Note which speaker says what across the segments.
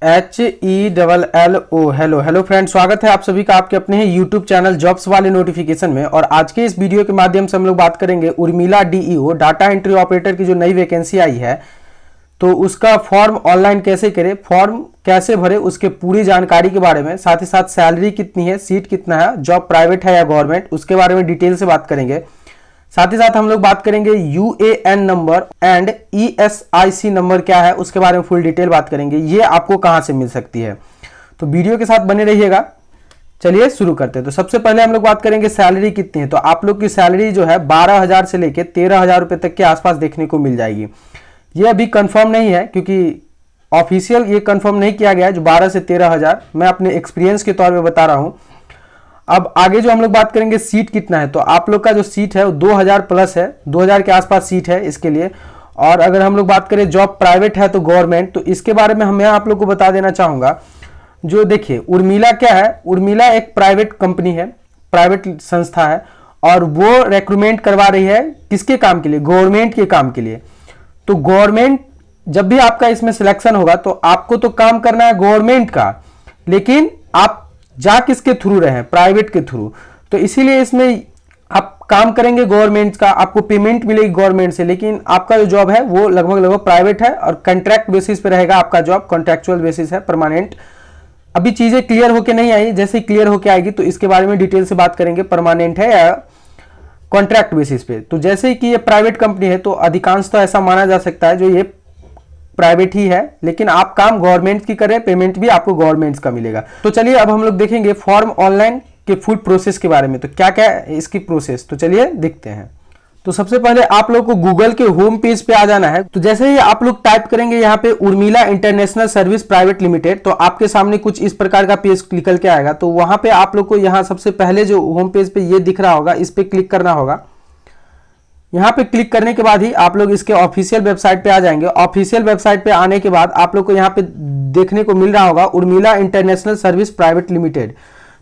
Speaker 1: HELLO। Hello hello friend, स्वागत है आप सभी का आपके अपने ही यूट्यूब चैनल जॉब्स वाले नोटिफिकेशन में। और आज के इस वीडियो के माध्यम से हम लोग बात करेंगे Urmila DEO data entry operator की जो नई वैकेंसी आई है, तो उसका फॉर्म ऑनलाइन कैसे करें, फॉर्म कैसे भरे, उसके पूरी जानकारी के बारे में, साथ ही साथ सैलरी कितनी है, सीट कितना है, जॉब प्राइवेट है या गवर्नमेंट, उसके बारे में डिटेल से बात करेंगे। साथ ही साथ हम लोग बात करेंगे UAN number and ESIC number क्या है, उसके बारे में फुल डिटेल बात करेंगे, ये आपको कहां से मिल सकती है। तो वीडियो के साथ बने रहिएगा। चलिए शुरू करते हैं। तो सबसे पहले हम लोग बात करेंगे सैलरी कितनी है। तो आप लोग की सैलरी जो है 12,000 से लेके 13,000 रुपए तक के आसपास देखने को मिल जाएगी। ये अभी कंफर्म नहीं है क्योंकि ऑफिशियल ये कंफर्म नहीं किया गया है जो 12 से 13,000, मैं अपने एक्सपीरियंस के तौर पे बता रहा हूं। अब आगे जो हम लोग बात करेंगे सीट कितना है, तो आप लोग का जो सीट है वो 2000 प्लस है, 2000 के आसपास सीट है इसके लिए। और अगर हम लोग बात करें जॉब प्राइवेट है तो गवर्नमेंट, तो इसके बारे में मैं आप लोग को बता देना चाहूंगा। जो देखिए उर्मिला क्या है, उर्मिला एक प्राइवेट कंपनी है, प्राइवेट संस्था है, और वो रिक्रूटमेंट करवा रही है किसके काम के लिए, गवर्नमेंट के काम के लिए। तो गवर्नमेंट जब भी आपका इसमें सिलेक्शन होगा तो आपको तो काम करना है गवर्नमेंट का, लेकिन आप जा किसके थ्रू रहे हैं, प्राइवेट के थ्रू। तो इसीलिए इसमें आप काम करेंगे गवर्नमेंट का, आपको पेमेंट मिलेगी गवर्नमेंट से, लेकिन आपका जो जॉब है वो लगभग प्राइवेट है और कॉन्ट्रैक्ट बेसिस पे रहेगा आपका जॉब, कॉन्ट्रैक्चुअल बेसिस है, परमानेंट। अभी चीजें क्लियर होके नहीं आई, जैसे ही क्लियर होके आएगी तो इसके बारे में डिटेल से बात करेंगे, परमानेंट है या कॉन्ट्रैक्ट बेसिस पे। तो जैसे ही कि ये प्राइवेट कंपनी है तो अधिकांश तो ऐसा माना जा सकता है जो ये प्राइवेट ही है, लेकिन आप काम गवर्नमेंट की कर रहे हैं, पेमेंट भी आपको गवर्नमेंट का मिलेगा। तो चलिए अब हम लोग देखेंगे फॉर्म ऑनलाइन के फुल प्रोसेस के बारे में, तो क्या क्या है इसकी प्रोसेस, तो चलिए देखते हैं। तो सबसे पहले आप लोग को गूगल के होम पेज पे आ जाना है। तो जैसे ही आप लोग टाइप करेंगे यहाँ पे Urmila international service private limited, तो आपके सामने कुछ इस प्रकार का पेज निकल के आएगा। तो वहां पे आप लोग को यहाँ सबसे पहले जो होम पेज पे ये दिख रहा होगा, इस पे क्लिक करना होगा। यहाँ पे क्लिक करने के बाद ही आप लोग इसके ऑफिशियल वेबसाइट पे आ जाएंगे। ऑफिशियल वेबसाइट पे आने के बाद आप लोग को यहाँ पे देखने को मिल रहा होगा Urmila international service private limited.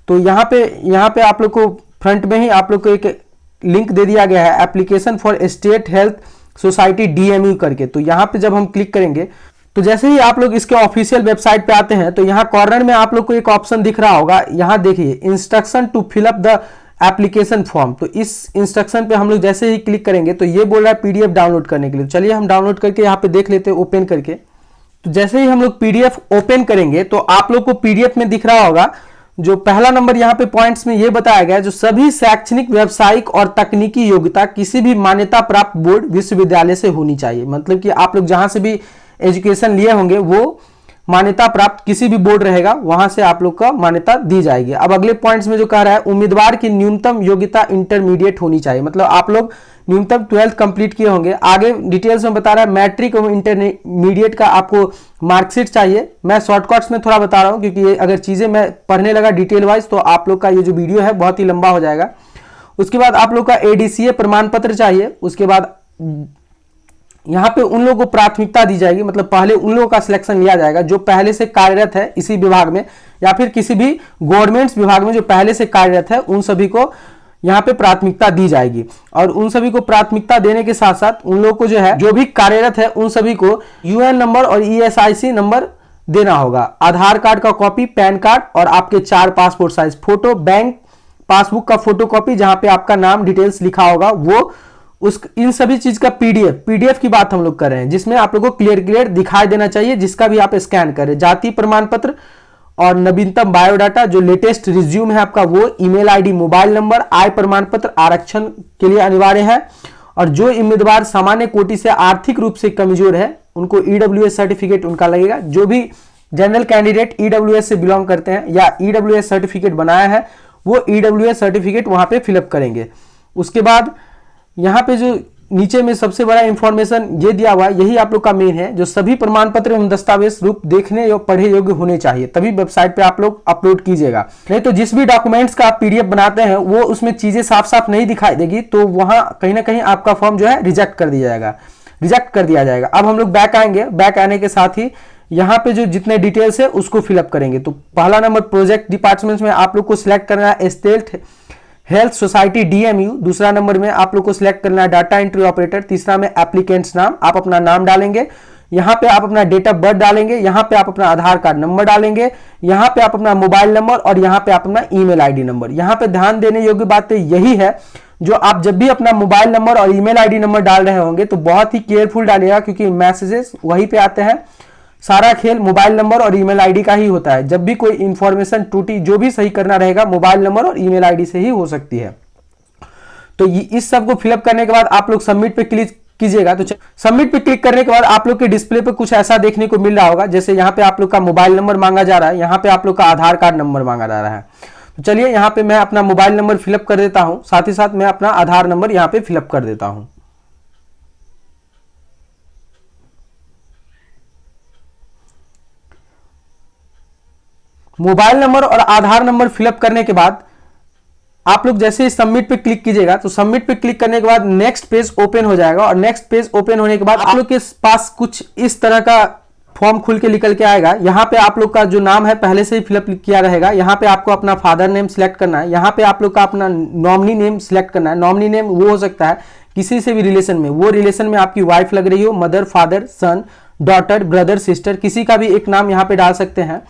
Speaker 1: तो यहाँ पे आप लोग को फ्रंट में ही आप लोग को एक लिंक दे दिया गया है, application for state health society DMU करके। तो यहाँ पे जब हम क्लिक करेंगे तो जैसे ही आप लोग इसके ऑफिशियल वेबसाइट पे आते हैं तो यहाँ कॉर्नर में आप लोग को एक ऑप्शन दिख रहा होगा, यहाँ देखिए instruction to fill up the application form. तो इस इंस्ट्रक्शन पे हम लोग जैसे ही क्लिक करेंगे तो ये बोल रहा है PDF डाउनलोड करने के लिए। चलिए हम डाउनलोड करके यहाँ पे देख लेते हैं ओपन करके। तो जैसे ही हम लोग PDF ओपन करेंगे तो आप लोग को PDF में दिख रहा होगा जो पहला नंबर यहाँ पे पॉइंट्स में ये बताया गया है, जो सभी शैक्षणिक, व्यावसायिक और तकनीकी योग्यता किसी भी मान्यता प्राप्त बोर्ड विश्वविद्यालय से होनी चाहिए। मतलब कि आप लोग जहां से भी एजुकेशन लिए होंगे वो मान्यता प्राप्त किसी भी बोर्ड रहेगा, वहां से आप लोग को मान्यता दी जाएगी। अब अगले पॉइंट्स में जो कह रहा है उम्मीदवार की न्यूनतम योग्यता इंटरमीडिएट होनी चाहिए, मतलब आप लोग न्यूनतम 12th कंप्लीट किए होंगे। आगे डिटेल्स में बता रहा है मैट्रिक और इंटरमीडिएट का आपको मार्कशीट चाहिए। मैं शॉर्टकट्स में थोड़ा बता रहा हूं क्योंकि ये अगर चीजें मैं पढ़ने लगा डिटेल वाइज तो आप लोग का ये जो वीडियो है बहुत ही लंबा हो जाएगा। उसके बाद आप लोग का ADCA प्रमाण पत्र चाहिए। उसके बाद यहाँ पे उन लोगों को प्राथमिकता दी जाएगी, मतलब पहले उन लोगों का सिलेक्शन लिया जाएगा जो पहले से कार्यरत है इसी विभाग में, या फिर किसी भी गवर्नमेंट विभाग में जो पहले से कार्यरत है, उन सभी को यहाँ पे प्राथमिकता दी जाएगी। और उन सभी को प्राथमिकता देने के साथ साथ उन लोगों को जो है जो भी कार्यरत है उन सभी को UN नंबर और ESIC नंबर देना होगा, आधार कार्ड का कॉपी, पैन कार्ड और आपके 4 passport size photo, bank passbook का फोटो कॉपी जहां पे आपका नाम डिटेल्स लिखा होगा वो, इन सभी चीज का PDF की बात हम लोग कर रहे हैं, जिसमें आप लोगों को क्लियर दिखाई देना चाहिए, जिसका भी आप स्कैन करें। जाति प्रमाण पत्र और नवीनतम बायोडाटा, जो लेटेस्ट रिज्यूम है आपका वो, ईमेल ID, मोबाइल नंबर, आय प्रमाण पत्र आरक्षण के लिए अनिवार्य है। और जो उम्मीदवार सामान्य कोटि से आर्थिक रूप से कमजोर है उनको EWS सर्टिफिकेट उनका लगेगा। जो भी जनरल कैंडिडेट EWS से बिलोंग करते हैं या EWS सर्टिफिकेट बनाया है वो EWS सर्टिफिकेट वहां पे फिलअप करेंगे। उसके बाद यहाँ पे जो नीचे में सबसे बड़ा इंफॉर्मेशन ये दिया हुआ है, यही आप लोग का मेन है, जो सभी प्रमाण पत्र एवं दस्तावेज रूप देखने या पढ़े योग्य होने चाहिए, तभी वेबसाइट पे आप लोग अपलोड कीजिएगा। नहीं तो जिस भी डॉक्यूमेंट्स का आप PDF बनाते हैं वो उसमें चीजें साफ साफ नहीं दिखाई देगी, तो वहां कहीं ना कहीं आपका फॉर्म जो है रिजेक्ट कर दिया जाएगा। अब हम लोग बैक आएंगे, बैक आने के साथ ही यहाँ पे जो जितने डिटेल्स है उसको फिलअप करेंगे। तो पहला नंबर प्रोजेक्ट डिपार्टमेंट में आप लोग को सिलेक्ट करना है स्टेट हेल्थ सोसाइटी DMU, दूसरा नंबर में आप लोग को सिलेक्ट करना है डाटा एंट्री ऑपरेटर, तीसरा में एप्लीकेंट्स नाम, आप अपना नाम डालेंगे, यहाँ पे आप अपना डेट ऑफ बर्थ डालेंगे, यहाँ पे आप अपना आधार कार्ड नंबर डालेंगे, यहाँ पे आप अपना मोबाइल नंबर और यहाँ पे आप अपना ईमेल आईडी नंबर। यहाँ पे ध्यान देने योग्य बात यही है, जो आप जब भी अपना मोबाइल नंबर और ईमेल आईडी नंबर डाल रहे होंगे तो बहुत ही केयरफुल डालिएगा, क्योंकि मैसेजेस वहीं पे आते हैं। सारा खेल मोबाइल नंबर और ईमेल आईडी का ही होता है। जब भी कोई इंफॉर्मेशन टूटी, जो भी सही करना रहेगा मोबाइल नंबर और ईमेल आईडी से ही हो सकती है। तो इस सब को फिलअप करने के बाद आप लोग सबमिट पे क्लिक कीजिएगा। तो सबमिट पे क्लिक करने के बाद आप लोग के डिस्प्ले पे कुछ ऐसा देखने को मिल रहा होगा, जैसे यहाँ पे आप लोग का मोबाइल नंबर मांगा जा रहा है, यहाँ पे आप लोग का आधार कार्ड नंबर मांगा जा रहा है। तो चलिए यहाँ पे मैं अपना मोबाइल नंबर फिलअप कर देता हूं, साथ ही साथ मैं अपना आधार नंबर यहाँ पे फिलअप कर देता हूं। मोबाइल नंबर और आधार नंबर फिलअप करने के बाद आप लोग जैसे ही सबमिट पे क्लिक कीजिएगा, तो सबमिट पे क्लिक करने के बाद नेक्स्ट पेज ओपन हो जाएगा, और नेक्स्ट पेज ओपन होने के बाद आप लोग के पास कुछ इस तरह का फॉर्म खुल के निकल के आएगा। यहाँ पे आप लोग का जो नाम है पहले से ही फिलअप किया रहेगा। यहाँ पे आपको अपना फादर नेम सिलेक्ट करना है, यहाँ पे आप लोग का अपना नॉमिनी नेम सिलेक्ट करना है। नॉमिनी नेम वो हो सकता है किसी से भी रिलेशन में, वो रिलेशन में आपकी वाइफ लग रही हो, मदर, फादर, सन, डॉटर, ब्रदर, सिस्टर, किसी का भी एक नाम यहाँ पे डाल सकते हैं।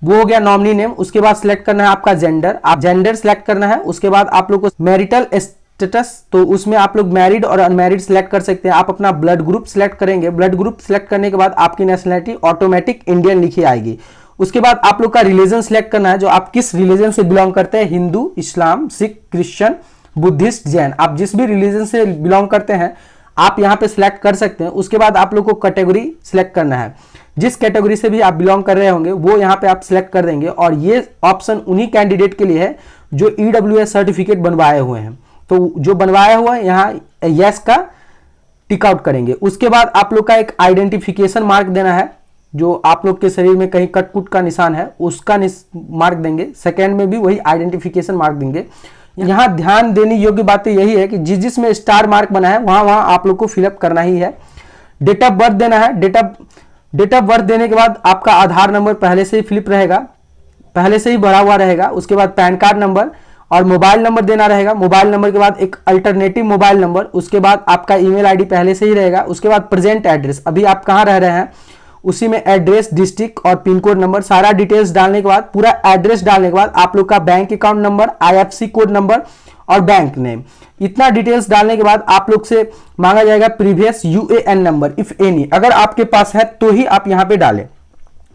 Speaker 1: वो हो गया नॉमिनी नेम। उसके बाद सिलेक्ट करना है आपका जेंडर, आप जेंडर सिलेक्ट करना है। उसके बाद आप लोग को मैरिटल स्टेटस, तो उसमें आप लोग मैरिड और अनमैरिड सिलेक्ट कर सकते हैं। आप अपना ब्लड ग्रुप सिलेक्ट करेंगे। ब्लड ग्रुप सिलेक्ट करने के बाद आपकी नेशनलिटी ऑटोमेटिक इंडियन लिखी आएगी। उसके बाद आप लोग का रिलीजन सिलेक्ट करना है, जो आप किस रिलीजन से बिलोंग करते हैं, हिंदू, इस्लाम, सिख, क्रिश्चियन, बुद्धिस्ट, जैन, आप जिस भी रिलीजन से बिलोंग करते हैं आप यहाँ पे सिलेक्ट कर सकते हैं। उसके बाद आप लोग को कैटेगरी सिलेक्ट करना है, जिस कैटेगरी से भी आप बिलोंग कर रहे होंगे वो यहाँ पे आप सिलेक्ट कर देंगे। और ये ऑप्शन उन्हीं कैंडिडेट के लिए है जो EWS सर्टिफिकेट बनवाए हुए हैं। तो जो बनवाया हुआ है यहाँ यस का टिक आउट करेंगे। उसके बाद आप लोग का एक आइडेंटिफिकेशन मार्क देना है, जो आप लोग के शरीर में कहीं कटकुट का निशान है उसका मार्क देंगे। सेकेंड में भी वही आइडेंटिफिकेशन मार्क देंगे। यहाँ ध्यान देने योग्य बात यही है कि जिसमें स्टार मार्क बना है वहां आप लोग को फिलअप करना ही है। डेट ऑफ बर्थ देना है। डेट ऑफ बर्थ देने के बाद आपका आधार नंबर पहले से ही फिलिप रहेगा, पहले से ही भरा हुआ रहेगा। उसके बाद पैन कार्ड नंबर और मोबाइल नंबर देना रहेगा। मोबाइल नंबर के बाद एक अल्टरनेटिव मोबाइल नंबर। उसके बाद आपका ईमेल आईडी पहले से ही रहेगा। उसके बाद प्रेजेंट एड्रेस, अभी आप कहाँ रह रहे हैं उसी में एड्रेस, डिस्ट्रिक्ट और पिन कोड नंबर, सारा डिटेल्स डालने के बाद, पूरा एड्रेस डालने के बाद आप लोग का bank account number, IFSC code number और बैंक नेम, इतना डिटेल्स डालने के बाद आप लोग से मांगा जाएगा previous UAN number if any, अगर आपके पास है तो ही आप यहाँ पे डालें।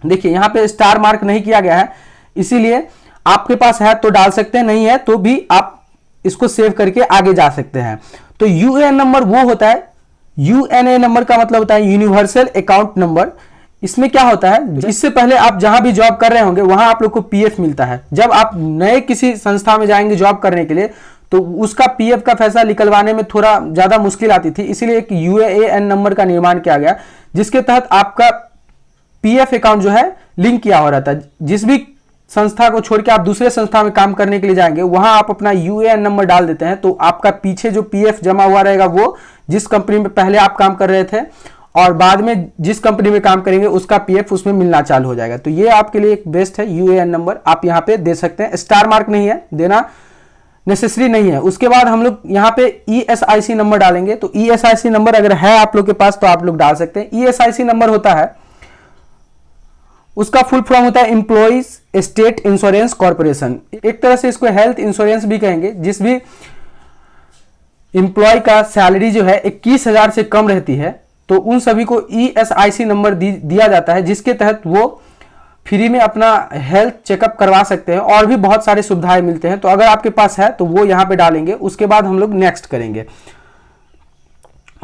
Speaker 1: देखिए यहाँ पे स्टार मार्क नहीं किया गया है, इसीलिए आपके पास है तो डाल सकते हैं, नहीं है तो भी आप इसको सेव करके आगे जा सकते हैं। तो UAN नंबर वो होता है, UNA नंबर का मतलब होता है यूनिवर्सल अकाउंट नंबर। इसमें क्या होता है, इससे पहले आप जहां भी जॉब कर रहे होंगे वहां आप लोग को PF मिलता है। जब आप नए किसी संस्था में जाएंगे जॉब करने के लिए तो उसका PF का फैसला निकलवाने में थोड़ा ज्यादा मुश्किल आती थी, इसीलिए एक UAN नंबर का निर्माण किया गया, जिसके तहत आपका PF अकाउंट जो है लिंक किया हो रहता है। जिस भी संस्था को छोड़ के आप दूसरे संस्था में काम करने के लिए जाएंगे वहां आप अपना UAN नंबर डाल देते हैं, तो आपका पीछे जो PF जमा हुआ रहेगा वो जिस कंपनी में पहले आप काम कर रहे थे और बाद में जिस कंपनी में काम करेंगे उसका PF उसमें मिलना चालू हो जाएगा। तो ये आपके लिए एक बेस्ट है UAN नंबर, आप यहाँ पे दे सकते हैं। स्टार मार्क नहीं है, देना नेसेसरी नहीं है। उसके बाद हम लोग यहाँ पे ESIC नंबर डालेंगे। तो ESIC नंबर अगर है आप लोग के पास तो आप लोग डाल सकते हैं। ESIC नंबर होता है, उसका फुल फॉर्म होता है एम्प्लॉइज स्टेट इंश्योरेंस कॉर्पोरेशन। एक तरह से इसको हेल्थ इंश्योरेंस भी कहेंगे। जिस भी एम्प्लॉय का सैलरी जो है 21,000 से कम रहती है तो उन सभी को ESIC नंबर दिया जाता है, जिसके तहत वो फ्री में अपना हेल्थ चेकअप करवा सकते हैं और भी बहुत सारी सुविधाएं मिलते हैं। तो अगर आपके पास है तो वो यहाँ पे डालेंगे। उसके बाद हम लोग नेक्स्ट करेंगे।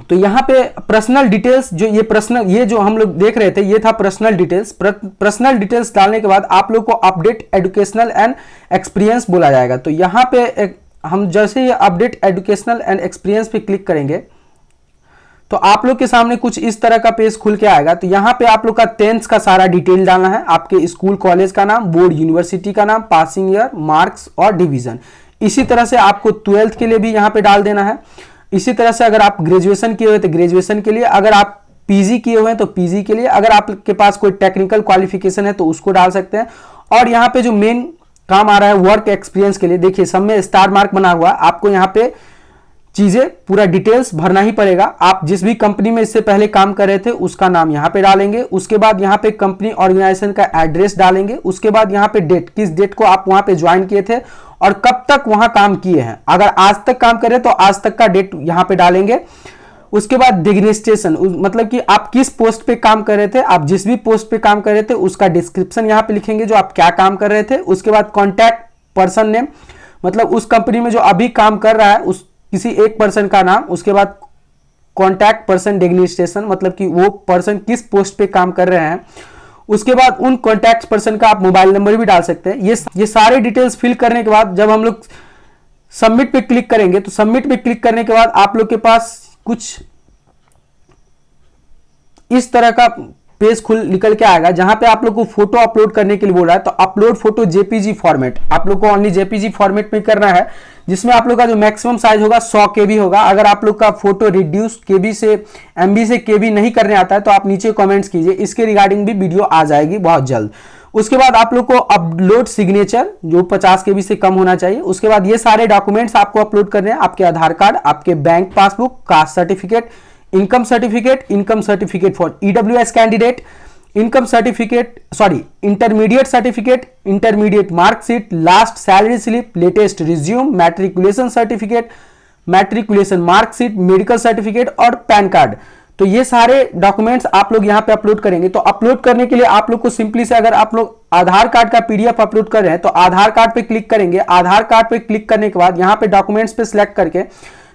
Speaker 1: तो यहाँ पे पर्सनल डिटेल्स, जो ये जो हम लोग देख रहे थे ये था पर्सनल डिटेल्स। पर्सनल डिटेल्स डालने के बाद आप लोग को अपडेट एजुकेशनल एंड एक्सपीरियंस बोला जाएगा। तो यहाँ पे हम जैसे ही अपडेट एजुकेशनल एंड एक्सपीरियंस पे क्लिक करेंगे तो आप लोग के सामने कुछ इस तरह का पेज खुल के आएगा। तो यहाँ पे आप लोग का 10th का सारा डिटेल डालना है, आपके स्कूल कॉलेज का नाम, बोर्ड यूनिवर्सिटी का नाम, पासिंग ईयर, मार्क्स और डिवीजन। इसी तरह से आपको 12th के लिए भी यहाँ पे डाल देना है। इसी तरह से अगर आप ग्रेजुएशन किए हुए तो ग्रेजुएशन के लिए, अगर आप PG किए हुए हैं तो PG के लिए, अगर आपके पास कोई टेक्निकल क्वालिफिकेशन है तो उसको डाल सकते हैं। और यहाँ पे जो मेन काम आ रहा है वर्क एक्सपीरियंस के लिए, देखिए सब में स्टार मार्क बना हुआ, आपको यहाँ पे चीजें पूरा डिटेल्स भरना ही पड़ेगा। आप जिस भी कंपनी में इससे पहले काम कर रहे थे उसका नाम यहाँ पे डालेंगे, उसके बाद यहाँ पे कंपनी ऑर्गेनाइजेशन का एड्रेस डालेंगे, उसके बाद यहाँ पे डेट, किस डेट को आप वहां पे ज्वाइन किए थे और कब तक वहां काम किए हैं। अगर आज तक काम करें तो आज तक का डेट यहाँ पे डालेंगे। उसके बाद डिग्निस्टेशन, मतलब कि आप किस पोस्ट पे काम कर रहे थे, आप जिस भी पोस्ट पे काम कर रहे थे उसका डिस्क्रिप्शन यहाँ पे लिखेंगे जो आप क्या काम कर रहे थे। उसके बाद कॉन्टैक्ट पर्सन नेम, मतलब उस कंपनी में जो अभी काम कर रहा है उस किसी एक पर्सन का नाम। उसके बाद कॉन्टैक्ट पर्सन डिग्निस्टेशन, मतलब कि वो पर्सन किस पोस्ट पे काम कर रहे हैं। उसके बाद उन कॉन्टैक्ट पर्सन का आप मोबाइल नंबर भी डाल सकते हैं। ये सारे डिटेल्स फिल करने के बाद जब हम लोग सबमिट पे क्लिक करेंगे तो सबमिट पे क्लिक करने के बाद आप लोग के पास कुछ इस तरह का पेज खुल निकल के आएगा जहां पे आप लोग को फोटो अपलोड करने के लिए बोल रहा है। तो अपलोड फोटो जेपीजी फॉर्मेट, आप लोग को ओनली जेपीजी फॉर्मेट में करना है, जिसमें आप लोग का जो मैक्सिमम साइज होगा 100 केबी होगा। अगर आप लोग का फोटो रिड्यूस केबी से एमबी से केबी नहीं करने आता है तो आप नीचे कमेंट्स कीजिए, इसके रिगार्डिंग भी वीडियो आ जाएगी बहुत जल्द। उसके बाद आप लोग को अपलोड सिग्नेचर जो 50 केबी से कम होना चाहिए। उसके बाद ये सारे डॉक्यूमेंट्स आपको अपलोड करने हैं, आपके आधार कार्ड, आपके bank passbook, caste certificate, income certificate for EWS candidate, income certificate, intermediate certificate, intermediate marksheet, last salary slip, latest resume, matriculation certificate, matriculation marksheet, medical certificate और पैन कार्ड। तो ये सारे documents आप लोग यहाँ पे अपलोड करेंगे। तो अपलोड करने के लिए आप लोग को सिंपली से, अगर आप लोग आधार कार्ड का पीडीएफ अपलोड कर रहे हैं तो आधार कार्ड पे क्लिक करेंगे। आधार कार्ड पे क्लिक करने के बाद यहाँ पे डॉक्यूमेंट्स पे सिलेक्ट करके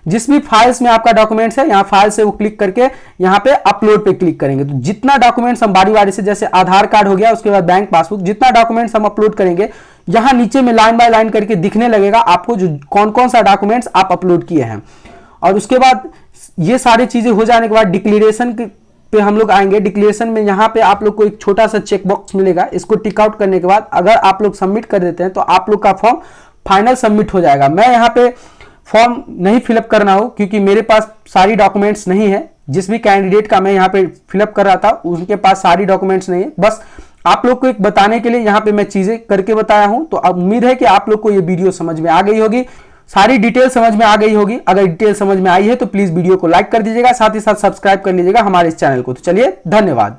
Speaker 1: जिस भी फाइल्स में आपका डॉक्यूमेंट्स है यहाँ फाइल से वो क्लिक करके यहाँ पे अपलोड पे क्लिक करेंगे। तो जितना डॉक्यूमेंट्स हम बारी बारी से, जैसे आधार कार्ड हो गया, उसके बाद बैंक पासबुक, जितना डॉक्यूमेंट्स हम अपलोड करेंगे यहाँ नीचे में लाइन बाय लाइन करके दिखने लगेगा आपको जो कौन कौन सा डॉक्यूमेंट्स आप अपलोड किए हैं। और उसके बाद ये सारी चीजें हो जाने के बाद डिक्लेरेशन पे हम लोग आएंगे। डिक्लेरेशन में यहाँ पे आप लोग को एक छोटा सा चेक बॉक्स मिलेगा, इसको टिक आउट करने के बाद अगर आप लोग सबमिट कर देते हैं तो आप लोग का फॉर्म फाइनल सबमिट हो जाएगा। मैं यहाँ पे फॉर्म नहीं फिलअप करना हो क्योंकि मेरे पास सारी डॉक्यूमेंट्स नहीं है। जिस भी कैंडिडेट का मैं यहाँ पे फिलअप कर रहा था उनके पास सारी डॉक्यूमेंट्स नहीं है। बस आप लोग को एक बताने के लिए यहाँ पे मैं चीजें करके बताया हूं। तो अब उम्मीद है कि आप लोग को ये वीडियो समझ में आ गई होगी, सारी डिटेल समझ में आ गई होगी। अगर डिटेल समझ में आई है तो प्लीज वीडियो को लाइक कर दीजिएगा, साथ ही साथ सब्सक्राइब कर लीजिएगा हमारे इस चैनल को। तो चलिए, धन्यवाद।